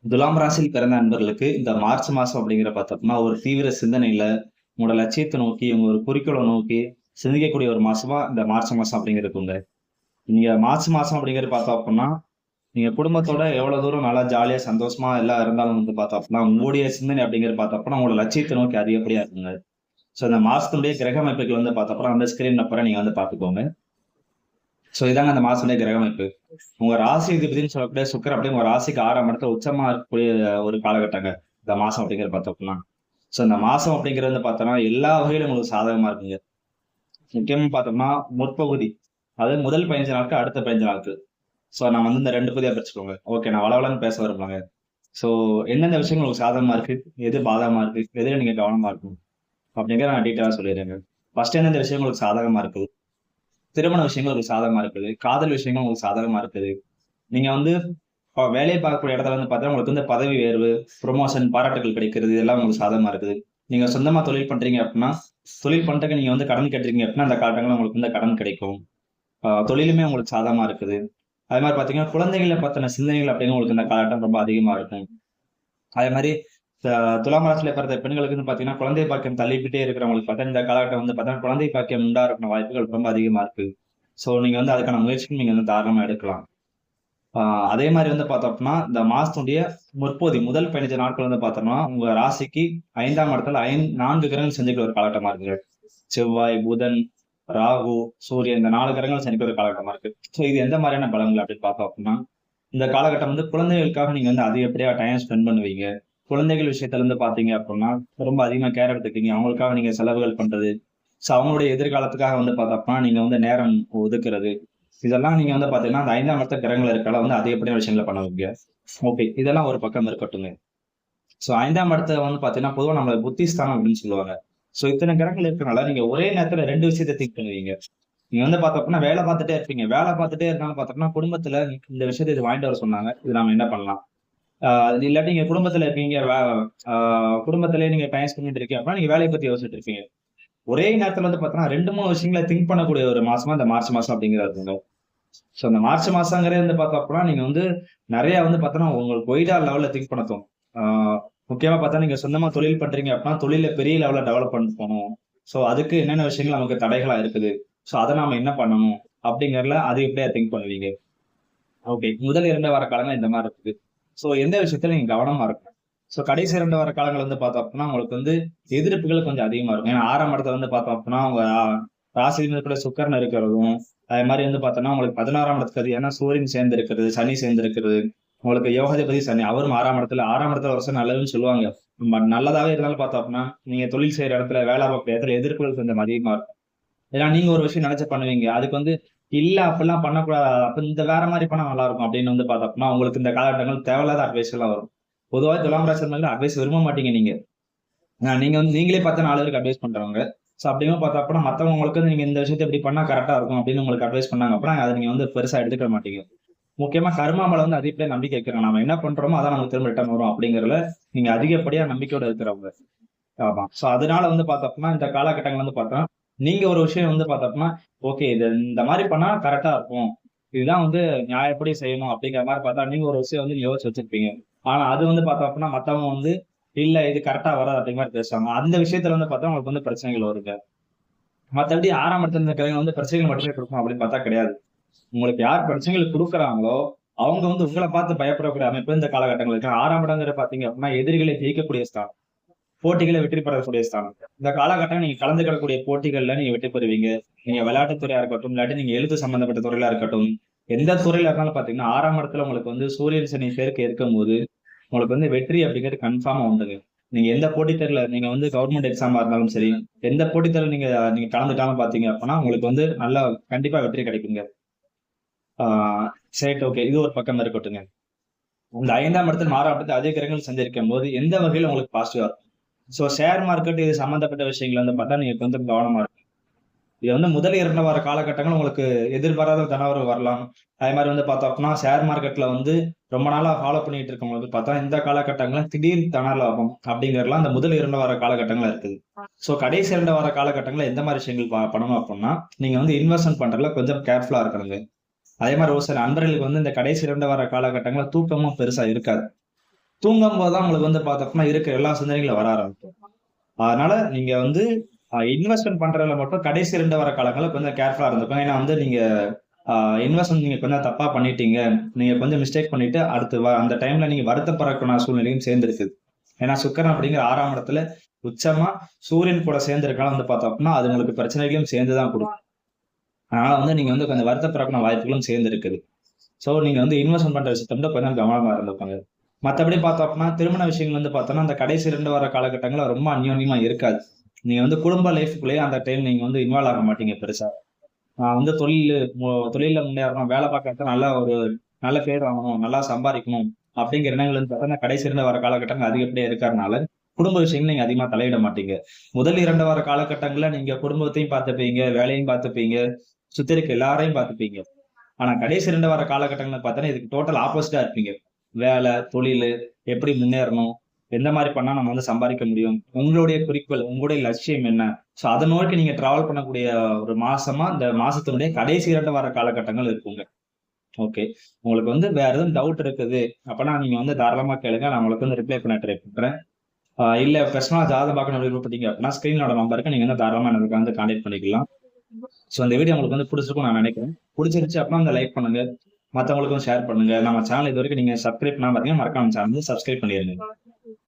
துலாம் ராசியில் பிறந்த அன்பர்களுக்கு இந்த மார்ச் மாசம் அப்படிங்கிற பார்த்தோம்னா, ஒரு தீவிர சிந்தனையில, உங்களோட லட்சியத்த நோக்கி, உங்க ஒரு குறிக்கோள நோக்கி சிந்திக்கக்கூடிய ஒரு மாசமா இந்த மார்ச் மாசம் அப்படிங்கிறது இருக்குங்க. நீங்க மார்ச் மாசம் அப்படிங்கிறது பார்த்தோம் அப்புட்ன்னா, நீங்க குடும்பத்தோட எவ்வளவு தூரம் நல்லா ஜாலியா, சந்தோஷமா எல்லாம் இருந்தாலும் வந்து பார்த்தோம் அப்புட்ன்னா, உங்களுடைய சிந்தனை அப்படிங்கிறது பார்த்தோம் அப்புட்ன்னா, உங்களோட லட்சியத்த நோக்கி அதிகப்படியா இருக்குங்க. ஸோ இந்த மாசத்துடைய கிரக அமைப்புகள் வந்து பார்த்தோம் அப்புட்ன்னா, அந்த ஸ்கிரீன் அப்புறம் நீங்க வந்து பார்த்துக்கோங்க. ஸோ இதாங்க அந்த மாசத்துடைய கிரக அமைப்பு. உங்க ராசி அதிபதின்னு சொல்லக்கூடிய சுக்கிரன் அப்படியே உங்க ராசிக்கு 6ஆம் இடத்துல உச்சமா இருக்கக்கூடிய ஒரு காலகட்டங்க. இந்த மாசம் அப்படிங்கிறது பார்த்தோம்னா. ஸோ இந்த மாசம் அப்படிங்கிறது வந்து பார்த்தோம்னா, எல்லா வகையிலும் உங்களுக்கு சாதகமா இருக்குங்க. முக்கியமா பார்த்தோம்னா, முற்பகுதி. அதாவது முதல் 15 நாட்கள், அடுத்த 15 நாட்கள். ஸோ நான் வந்து இந்த 2 பகுதியா பிரிச்சுக்கோங்க. ஓகே, நான் வளவளன்னு பேச விரும்பலங்க. ஸோ எந்தெந்த விஷயங்கள் உங்களுக்கு சாதகமா இருக்கு? எது பாதகமா இருக்கு? எதுல நீங்க கவனமா இருக்கணும்? அப்படிங்கிறத நான் டீட்டெயிலா சொல்லிடுறேங்க. ஃபர்ஸ்ட் எந்தெந்த விஷயம் உங்களுக்கு சாதகமா இருக்குது? திருமண விஷயங்கள் உங்களுக்கு சாதகமா இருக்குது. காதல் விஷயங்கள் உங்களுக்கு சாதகமா இருக்குது. நீங்க வந்து வேலை பார்க்கக்கூடிய இடத்துல வந்து பார்த்தா, உங்களுக்கு வந்து பதவி உயர்வு, புரமோஷன், பாராட்டுகள் கிடைக்கிறது, இதெல்லாம் உங்களுக்கு சாதகமா இருக்குது. நீங்க சொந்தமா தொழில் பண்றீங்க அப்டின்னா, தொழில் பண்றதுக்கு நீங்க வந்து கடன் கேட்டிருக்கீங்க அப்டின்னா, அந்த காலகட்டங்கள்ல உங்களுக்கு வந்து கடன் கிடைக்கும். தொழிலுமே உங்களுக்கு சாதகமா இருக்குது. அதே மாரி பார்த்தீங்கன்னா, குழந்தைகள பத்தின சிந்தனைகள் அப்டின்னு உங்களுக்கு இந்த காலகட்டம் ரொம்ப அதிகமா இருக்கும். அதே மாரி த துலாம் ராசியில பிறந்த பெண்களுக்கு வந்து பார்த்தீங்கன்னா, குழந்தை பாக்கியம் தள்ளிக்கிட்டே இருக்கிறவங்களுக்கு பார்த்தா, இந்த காலகட்டம் வந்து பார்த்தா, குழந்தை பாக்கியம் உண்டாகுற வாய்ப்புகள் ரொம்ப அதிகமா இருக்கு. ஸோ நீங்க வந்து அதுக்கான முயற்சிகள் நீங்க வந்து தாராளமா எடுக்கலாம். ஆ அதே மாரி வந்து பார்த்தோம் அப்டின்னா, இந்த மாசத்துடைய முற்பகுதி முதல் 15 நாட்கள் வந்து பார்த்தோம்னா, உங்க ராசிக்கு 5ஆம் இடத்துல 4 கிரகங்கள் சந்திக்கிற ஒரு காலகட்டமா இருக்குங்க. செவ்வாய், புதன், ராகு, சூரியன் இந்த 4 கிரகங்கள் சந்திக்கிற ஒரு காலகட்டமா இருக்கு. ஸோ இது எந்த மாரியான பலன்கள் அப்டின்னு பார்த்தோம் அப்டின்னா, இந்த காலகட்டம் வந்து குழந்தைகளுக்காக நீங்க வந்து அதிகப்படியா டைம் ஸ்பெண்ட் பண்ணுவீங்க. குழந்தைகள் விஷயத்துல இருந்து பார்த்தீங்க அப்டின்னா, ரொம்ப அதிகமா கேர் எடுத்துக்குவீங்க. அவங்களுக்காக நீங்க செலவுகள் பண்றது. ஸோ அவங்களுடைய எதிர்காலத்துக்காக வந்து பார்த்தோம்னா, நீங்க வந்து நேரம் ஒதுக்குறது. இதெல்லாம் நீங்க வந்து பார்த்தீங்கன்னா, அந்த 5ஆம் இடத்துல கிரகங்கள் இருக்கைல வந்து அதிகப்படியான விஷயங்கள பண்ணுவீங்க. ஓகே. இதெல்லாம் ஒரு பக்கம் இருக்கட்டுங்க. ஸோ 5ஆம் இடத்துல வந்து பார்த்தீங்கன்னா, பொதுவா நம்ம புத்திஸ்தானம் அப்படின்னு சொல்லுவாங்க. ஸோ இத்தன கிரகங்கள் இருக்கனால, நீங்க ஒரே நேரத்துல 2 விஷயத்த திங்க் பண்ணுவீங்க. நீங்க வந்து பார்த்தோம்னா, வேலை பார்த்துட்டே இருப்பீங்க. வேலை பார்த்துட்டே இருந்தாலும் பார்த்தோம்னா, குடும்பத்துல இந்த விஷயத்த இது வாங்கிட்டு வர சொன்னாங்க. இது நாம என்ன பண்ணலாம்? ஆ இல்லாட்டி நீங்க குடும்பத்துல இருக்கீங்க. ஆ குடும்பத்திலேயே நீங்க டைம் ஸ்பெண்ட் பண்ணிட்டு இருக்கீங்க அப்படின்னா, நீங்க வேலைய பத்தி யோசிச்சுட்டு இருப்பீங்க. ஒரே நேரத்துல வந்து பார்த்தோம்னா, 2, 3 விஷயங்கள திங்க் பண்ணக்கூடிய ஒரு மாசமா இந்த மார்ச் மாசம் அப்படிங்கிறது. ஸோ அந்த மார்ச் மாசங்கிறது வந்து பார்த்தோம் அப்படின்னா, நீங்க வந்து நெறைய வந்து பார்த்தோன்னா, உங்களுக்கு வைடா லெவல்ல திங்க் பண்ண தோணும். ஆ முக்கியமா பார்த்தா, நீங்க சொந்தமா தொழில் பண்றீங்க அப்படின்னா, தொழில பெரிய லெவல்ல டெவலப் பண்ணிட்டு போணும். ஸோ அதுக்கு என்னென்ன விஷயங்கள் நமக்கு தடைகளா இருக்குது? ஸோ அத நாம என்ன பண்ணணும்? அப்படிங்கிறதுல அதிகப்படியா திங்க் பண்ணுவீங்க. ஓகே. முதல் 2 வார காலங்கள் இந்த மாரி இருக்குது. ஸோ எந்த விஷயத்துல நீங்க கவனமா இருக்கணும். ஸோ கடைசி 2 வார காலங்கள் வந்து பார்த்தோம் அப்டின்னா, உங்களுக்கு வந்து எதிர்ப்புகள் கொஞ்சம் அதிகமா இருக்கும். ஏன்னா 6ஆம் இடத்துல வந்து பார்த்தோம் அப்டின்னா, உங்க ராசியில கூட சுக்கிரன் இருக்கிறதும், அதே மாரி வந்து பார்த்தோம்னா, உங்களுக்கு 16ஆம் இடத்துக்கு அதிபதியான சூரியன் சேர்ந்து இருக்கிறது, சனி சேர்ந்து இருக்கிறது. உங்களுக்கு யோகாதிபதி சனி, அவரும் 6ஆம் இடத்துல ஒரு வருஷம் நல்லதுன்னு சொல்லுவாங்க. நல்லதாவே இருந்தாலும் பார்த்தோம் அப்டின்னா, நீங்க தொழில் செய்ற இடத்துல, வேலை பார்க்குற இடத்துல எதிர்ப்புகள் கொஞ்சம் அதிகமா இருக்கும். ஏன்னா நீங்க ஒரு விஷயம் நெனச்சு பண்ணுவீங்க. அதுக்கு வந்து, இல்ல அப்படிலாம் பண்ணக்கூடாது. அப்ப இந்த வேற மாரி பண்ணா நல்லா இருக்கும் அப்படின்னு வந்து பார்த்தோம்னா, உங்களுக்கு இந்த காலகட்டங்கள் தேவையில்லாத அட்வைஸ்லாம் வரும். பொதுவாவே துலாம் ராசி அன்பர்கள் அட்வைஸ் விரும்ப மாட்டீங்க நீங்க. நீங்க வந்து நீங்களே பார்த்து 4 பேருக்கு அட்வைஸ் பண்றவங்க. ஸோ அப்படிங்கும் பார்த்தப்ப மத்தவங்க உங்களுக்கு வந்து நீங்க இந்த விஷயத்த இப்படி பண்ணா கரெக்ட்டா இருக்கும் அப்படின்னு உங்களுக்கு அட்வைஸ் பண்ணாங்க அப்படின்னா, அத நீங்க வந்து பெருசா எடுத்துக்க மாட்டீங்க. முக்கியமா கர்மா மேல வந்து அதிகப்படியா நம்பிக்கை வைக்கிறவங்க. நாம என்ன பண்றோமோ, அதான் நமக்கு திரும்ப ரிட்டர்ன் வரும் அப்படிங்கிறதுல நீங்க அதிகப்படியா நம்பிக்கையோட இருக்கிறவங்க. ஆமா. சோ அதனால வந்து பார்த்தோம்னா, இந்த காலகட்டங்கள் வந்து பார்த்தா, நீங்க ஒரு விஷயம் வந்து பார்த்தோம்னா, ஓகே இது இந்த மாரி பண்ணா கரெக்ட்டா இருக்கும். இதுதான் வந்து நியாயப்படி செய்யணும் அப்படிங்கிற மாரி பார்த்தா, நீங்க ஒரு விஷயம் வந்து யோசிச்சு வச்சிருப்பீங்க. ஆனா அது வந்து பார்த்தோம்னா, மத்தவங்க வந்து, இல்ல இது கரெக்ட்டா வராது அப்படிங்கிற மாரி பேசுவாங்க. அந்த விஷயத்துல வந்து பார்த்தா, உங்களுக்கு வந்து பிரச்சனைகள் வருங்க. மத்தபடி 6ஆம் இடத்துல இருந்த கிரகம் வந்து பிரச்சனைகள் மட்டுமே குடுக்கும் அப்படின்னு பார்த்தா கிடையாது. உங்களுக்கு யார் பிரச்சனைகள் குடுக்குறாங்களோ, அவங்க வந்து உங்கள பார்த்து பயப்படக்கூடிய அமைப்பு இந்த காலகட்டங்கள்ல இருக்கு. 6ஆம் இடம்ங்கிறது பார்த்தீங்க அப்படின்னா, எதிரிகளை ஜெயிக்கக்கூடிய ஸ்தானம். போட்டிகள வெற்றி பெறக்கூடிய ஸ்தானம். இந்த காலகட்டம் நீங்க கலந்துக்கக்கூடிய போட்டிகள்ல நீங்க வெற்றி பெறுவீங்க. நீங்க விளையாட்டுத் துறையா இருக்கட்டும், இல்லாட்டி நீங்க எழுத்து சம்பந்தப்பட்ட துறையில இருக்கட்டும், எந்த துறையில இருந்தாலும் பார்த்தீங்கன்னா, 6ஆம் இடத்துல உங்களுக்கு வந்து சூரியன், சனி சேர்க்கை இருக்கும்போது, உங்களுக்கு வந்து வெற்றி அப்படிங்கிறது கன்ஃபார்மா உண்டுங்க. நீங்க எந்த போட்டித் தேர்வுல நீங்க வந்து கவர்ன்மென்ட் எக்ஸாமா இருந்தாலும் சரி, எந்த போட்டித் தேர்வுல நீங்க நீங்க கலந்துக்காம பார்த்தீங்க அப்பன்னா, உங்களுக்கு வந்து நல்லா கண்டிப்பா வெற்றி கிடைக்குங்க. ஆ சரி ஓகே. இது ஒரு பக்கம் இருக்கட்டுங்க. இந்த 5ஆம் இடத்தில் 6ஆம் இடத்தில் அதே கிரகங்கள் சஞ்சரிக்கும்போது, எந்த வகையில உங்களுக்கு பாசிட்டிவா இருக்கும்? ஸோ ஷேர் மார்க்கெட் இது சம்மந்தப்பட்ட விஷயங்கள் வந்து பார்த்தா, நீங்க கொஞ்சம் கவனமா இருக்கணும். இது வந்து முதல் 2 வார காலகட்டங்கள் உங்களுக்கு எதிர்பாராத தனவரவு வரலாம். அதே மாரி வந்து பார்த்தோம் அப்டின்னா, ஷேர் மார்க்கெட்ல வந்து ரொம்ப நாளா ஃபாலோ பண்ணிட்டு இருக்கவங்களுக்கு பார்த்தா, இந்த காலகட்டங்கள்ல திடீர் தன லாபம் அப்படிங்கிறதுலாம் அந்த முதல் 2 வார காலகட்டங்கள்ல இருக்குது. ஸோ கடைசி 2 வார காலகட்டங்கள்ல எந்த மாரி விஷயங்கள் பண்ணணும் அப்டின்னா, நீங்க வந்து இன்வெஸ்ட்மென்ட் பண்றதுல கொஞ்சம் கேர்ஃபுல்லா இருக்கணுங்க. அதே மாரி ஒரு சில நண்பர்களுக்கு வந்து இந்த கடைசி 2 வார காலகட்டங்கள்ல தூக்கமும் பெருசா இருக்காது. தூங்கும் போதுதான் உங்களுக்கு வந்து பார்த்தோம்னா இருக்கிற எல்லா சிந்தனைகளும் வர ஆரம்பிக்கும். அதனால நீங்க வந்து இன்வெஸ்ட்மெண்ட் பண்றதுல மட்டும் கடைசி 2 வார காலங்கள்ல கொஞ்சம் கேர்ஃபுல்லா இருந்துக்கோங்க. ஏன்னா வந்து நீங்க இன்வெஸ்ட்மெண்ட் நீங்க கொஞ்சம் தப்பா பண்ணிட்டீங்க. நீங்க கொஞ்சம் மிஸ்டேக் பண்ணிட்டு அடுத்து அந்த டைம்ல நீங்க வருத்தப்படக்கூடிய சூழ்நிலையும் சேர்ந்திருக்குது. ஏன்னா சுக்கிரன் அப்படிங்கிற 6ஆம் இடத்துல உச்சமா சூரியன் கூட சேர்ந்திருக்கலாம் வந்து பார்த்தோம் அப்படின்னா அது உங்களுக்கு பிரச்சனைகளையும் சேர்ந்துதான் கொடுக்கும். அதனால வந்து நீங்க வந்து கொஞ்சம் வருத்தப்படக்கூடிய வாய்ப்புகளும் சேர்ந்து இருக்குது. சோ நீங்க வந்து இன்வெஸ்ட்மெண்ட் பண்ற விஷயத்த மட்டும் கொஞ்சம் கவனமா இருந்துக்கோங்க. மத்தபடி பார்த்தோம் அப்படின்னா திருமண விஷயங்கள் வந்து பார்த்தோம்னா அந்த கடைசி 2 வார காலகட்டங்கள்ல ரொம்ப அந்யோன்யமா இருக்காது. நீங்க வந்து குடும்ப லைஃப்குள்ளேயே அந்த டைம் நீங்க வந்து இன்வால்வ் ஆக மாட்டீங்க பெருசா. நான் வந்து தொழில்ல முன்னேறணும், வேலை பார்க்க இடத்துல நல்ல ஒரு நல்ல பேர் வாங்கணும், நல்லா சம்பாதிக்கணும் அப்படிங்கிற எண்ணங்கள் வந்து பார்த்தீங்கன்னா கடைசி 2 வார காலகட்டங்கள் அதிகப்படியா இருக்கறனால குடும்ப விஷயங்கள் நீங்க அதிகமா தலையிட மாட்டீங்க. முதல் 2 வார காலகட்டங்கள்ல நீங்க குடும்பத்தையும் பார்த்துப்பீங்க, வேலையும் பார்த்துப்பீங்க, சுத்தி இருக்க எல்லாரையும் பார்த்துப்பீங்க. ஆனா கடைசி 2 வார காலகட்டங்கள்ல பார்த்தீங்கன்னா இதுக்கு டோட்டல் ஆப்போசிட்டா இருப்பீங்க. வேலை, தொழிலு, எப்படி முன்னேறணும், எந்த மாதிரி பண்ணா நம்ம வந்து சம்பாதிக்க முடியும், உங்களுடைய குறிக்கோள், உங்களுடைய லட்சியம் என்ன? சோ அத நோக்கி நீங்க டிராவல் பண்ணக்கூடிய ஒரு மாசமா இந்த மாசத்தினுடைய கடைசி 2 வார காலகட்டங்கள் இருக்குங்க. ஓகே. உங்களுக்கு வந்து வேற எதுவும் டவுட் இருக்குது அப்பனா நீங்க வந்து தாராளமா கேளுங்க. நான் உங்களுக்கு வந்து ரிப்ளை பண்ண ட்ரை பண்றேன். இல்ல பர்சனலா ஜாதகம் பார்க்கணும் விருப்பப்பட்டீங்க அப்படின்னா ஸ்கிரீன்ல நம்பர் இருக்கு. நீங்க வந்து தாராளமா எனக்கு வந்து கான்டாக்ட் பண்ணிக்கலாம். சோ இந்த வீடியோ உங்களுக்கு வந்து பிடிச்சிருக்கும்னு நான் நினைக்கிறேன். பிடிச்சிருந்துச்சு அப்படின்னா அந்த லைக் பண்ணுங்க. மத்தவங்களுக்கும் ஷேர் பண்ணுங்க. நம்ம சேனல் இது வரைக்கும் நீங்க சப்ஸ்கிரைப் பண்ணாம இருக்கீங்க, மறக்காம சேனல் சப்ஸ்கிரைப் பண்ணிருங்க.